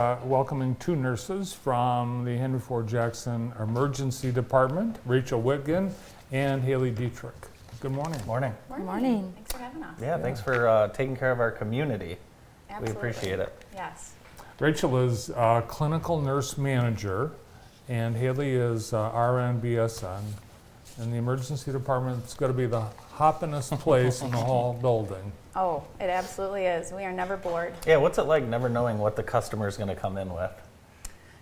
Welcoming two nurses from the Henry Ford Jackson Emergency Department, Rachel Witgen and Haley Dietrich. Good morning. Morning. Good morning. Thanks for having us. Yeah, thanks for taking care of our community. Absolutely. We appreciate it. Yes. Rachel is clinical nurse manager, and Haley is RN BSN. And the emergency department is going to be the hoppinest place in the whole building. Oh, it absolutely is. We are never bored. Yeah, what's it like never knowing what the customer is going to come in with?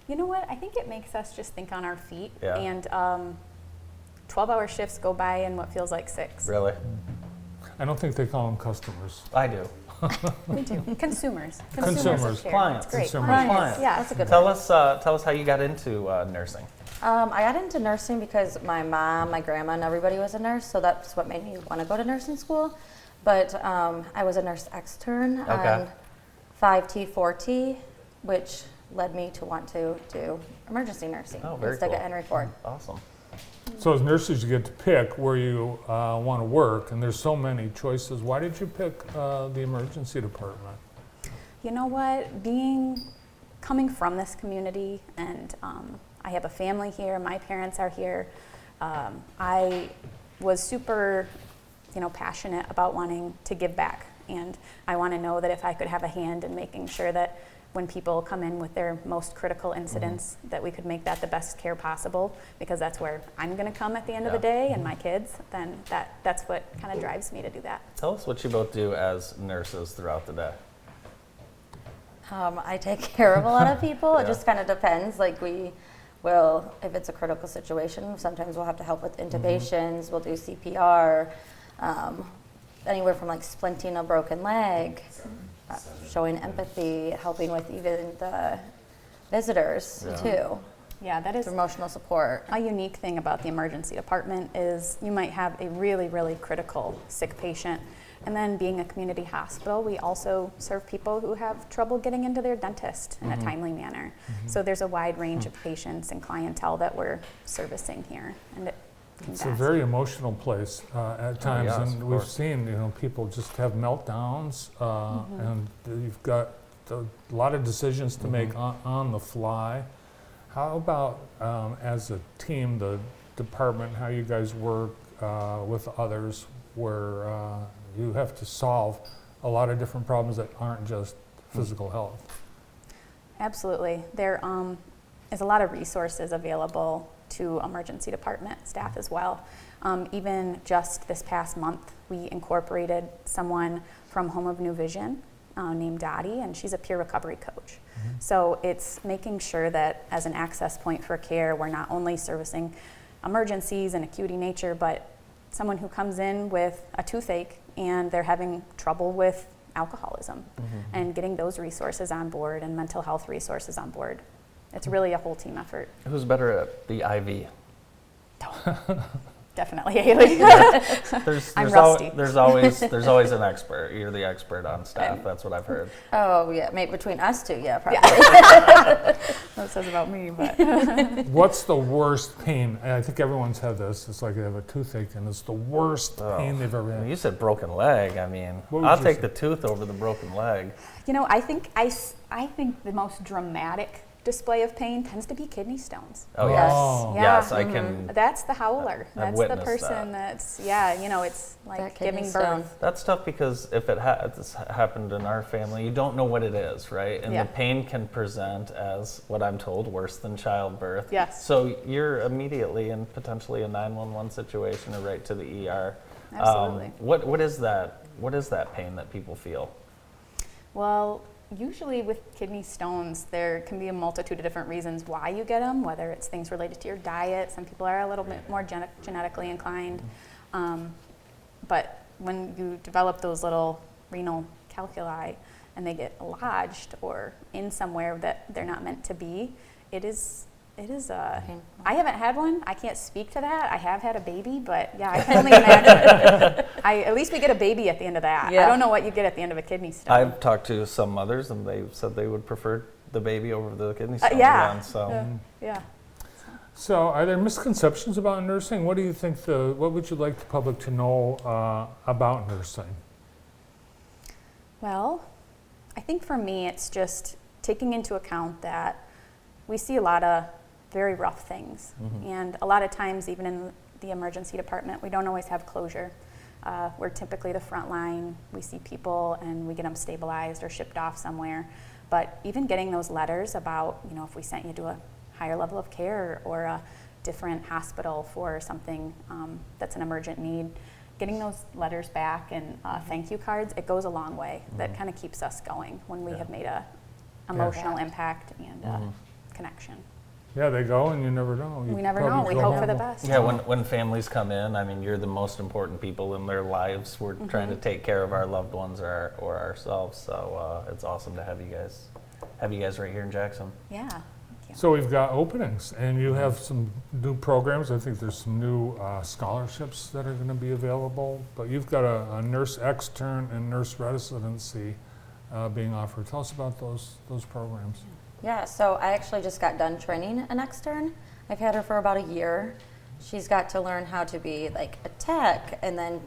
You know what? I think it makes us just think on our feet. Yeah. And 12-hour shifts go by in what feels like 6. Really? I don't think they call them customers. I do. We do. Consumers. Consumers. of care. Clients. It's great. Consumers. Clients. Yeah. That's a good Tell one. us how you got into nursing. I got into nursing because my mom, my grandma, and everybody was a nurse, so that's what made me want to go to nursing school. But I was a nurse extern on 5T, 4T, which led me to want to do emergency nursing Oh, very instead cool. of Henry Ford. Awesome. So as nurses, you get to pick where you want to work, and there's so many choices. Why did you pick the emergency department? You know what? Coming from this community, and I have a family here. My parents are here. I was super, passionate about wanting to give back, and I want to know that if I could have a hand in making sure that when people come in with their most critical incidents, that we could make that the best care possible, because that's where I'm going to come at the end of the day, and my kids. Then that's what kind of drives me to do that. Tell us what you both do as nurses throughout the day. I take care of a lot of people. Yeah. It just kind of depends. Like we will, if it's a critical situation, sometimes we'll have to help with intubations. We'll do CPR, anywhere from like splinting a broken leg, showing empathy, helping with even the visitors too. Yeah, that is Through emotional support. a unique thing about the emergency department is you might have a really, really critical sick patient. And then being a community hospital, we also serve people who have trouble getting into their dentist in a timely manner. So there's a wide range of patients and clientele that we're servicing here. And It's a very emotional place at times, yes, and of we've course. seen people just have meltdowns, and you've got a lot of decisions to make on the fly. How about as a team, the department, how you guys work with others, where you have to solve a lot of different problems that aren't just physical health? Absolutely. There is a lot of resources available to emergency department staff as well. Even just this past month, we incorporated someone from Home of New Vision named Dottie, and she's a peer recovery coach. So it's making sure that as an access point for care, we're not only servicing emergencies and acuity nature, but someone who comes in with a toothache and they're having trouble with alcoholism, and getting those resources on board and mental health resources on board. It's really a whole team effort. Who's better at the IV? Definitely Haley. I'm rusty. There's always an expert. You're the expert on staff. That's what I've heard. Oh yeah, maybe between us two, yeah, probably. That says about me, but What's the worst pain? And I think everyone's had this. It's like they have a toothache, and it's the worst pain they've ever had. You said broken leg. I mean, What would I'll you take say? the tooth over the broken leg. I think the most dramatic display of pain tends to be kidney stones. Oh Yes. Oh. Yeah. Yes, I can. That's the howler. I've That's the witnessed person that. it's like That kidney giving stone. birth. That's tough because if it's happened in our family, you don't know what it is, right? And Yeah. the pain can present as, what I'm told, worse than childbirth. Yes. So you're immediately in potentially a 911 situation or right to the ER. Absolutely. What is that? What is that pain that people feel? Well, usually with kidney stones, there can be a multitude of different reasons why you get them, whether it's things related to your diet. Some people are a little bit more genetically inclined. But when you develop those little renal calculi and they get lodged or in somewhere that they're not meant to be, it is Painful. I haven't had one. I can't speak to that. I have had a baby, but yeah, I can only imagine. At least we get a baby at the end of that. Yeah. I don't know what you get at the end of a kidney stone. I've talked to some mothers and they said they would prefer the baby over the kidney stone. yeah. Again, so. Yeah. So, are there misconceptions about nursing? What do you think what would you like the public to know about nursing? Well, I think for me, it's just taking into account that we see a lot of very rough things. And a lot of times, even in the emergency department, we don't always have closure. We're typically the front line. We see people and we get them stabilized or shipped off somewhere. But even getting those letters about, if we sent you to a higher level of care or a different hospital for something that's an emergent need, getting those letters back and thank you cards, it goes a long way. That kind of keeps us going when we have made a emotional impact and connection. Yeah, they go and you never know. You We never probably know. We go hope for the home. best. Yeah, when families come in, I mean, you're the most important people in their lives. We're trying to take care of our loved ones or ourselves. So it's awesome to have you guys right here in Jackson. Yeah. Thank you. So we've got openings, and you have some new programs. I think there's some new scholarships that are going to be available. But you've got a nurse extern and nurse residency being offered. Tell us about those programs. Yeah, so I actually just got done training an extern. I've had her for about a year. She's got to learn how to be like a tech and then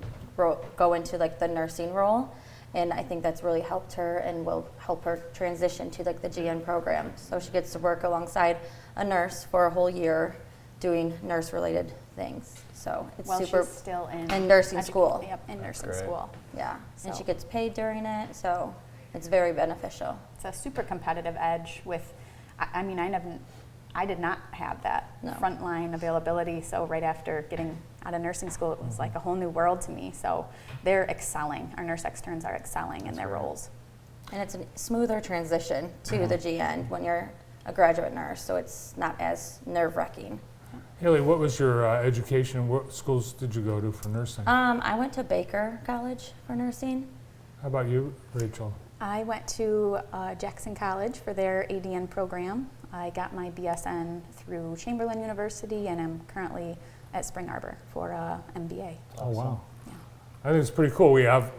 go into like the nursing role. And I think that's really helped her and will help her transition to like the GN program. So she gets to work alongside a nurse for a whole year doing nurse related things. So it's super. She's still in nursing school. Yep, in nursing great. school. Yeah, and So- she gets paid during it, so it's very beneficial. It's a super competitive edge with, I mean, I did not have that No. frontline availability. So right after getting out of nursing school, it was like a whole new world to me. So they're excelling. Our nurse externs are excelling in their roles. And it's a smoother transition to the GN when you're a graduate nurse, so it's not as nerve-wracking. Haley, what was your education? What schools did you go to for nursing? I went to Baker College for nursing. How about you, Rachel? I went to Jackson College for their ADN program. I got my BSN through Chamberlain University, and I'm currently at Spring Arbor for MBA. Oh, wow. Yeah. I think it's pretty cool. We have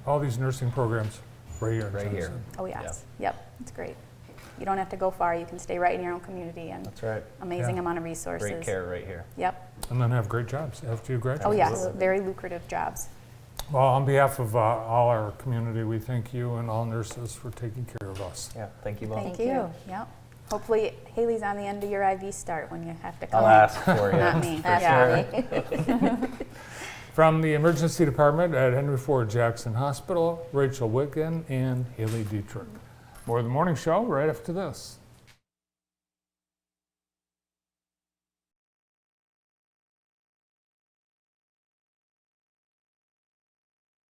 all these nursing programs right here. in Right here. Jackson. Oh yes, yep, it's great. You don't have to go far. You can stay right in your own community, and That's right. amazing Yeah. amount of resources. Great care right here. Yep. And then have great jobs after you graduate. Oh yes, Absolutely. very lucrative jobs. Well, on behalf of all our community, we thank you and all nurses for taking care of us. Yeah, thank you both. Thank Thank you. you. Yep. Hopefully Haley's on the end of your IV start when you have to come. I'll ask for you. Not me. For Yeah. sure. From the Emergency Department at Henry Ford Jackson Hospital, Rachel Witgen and Haley Dietrich. More of the morning show right after this.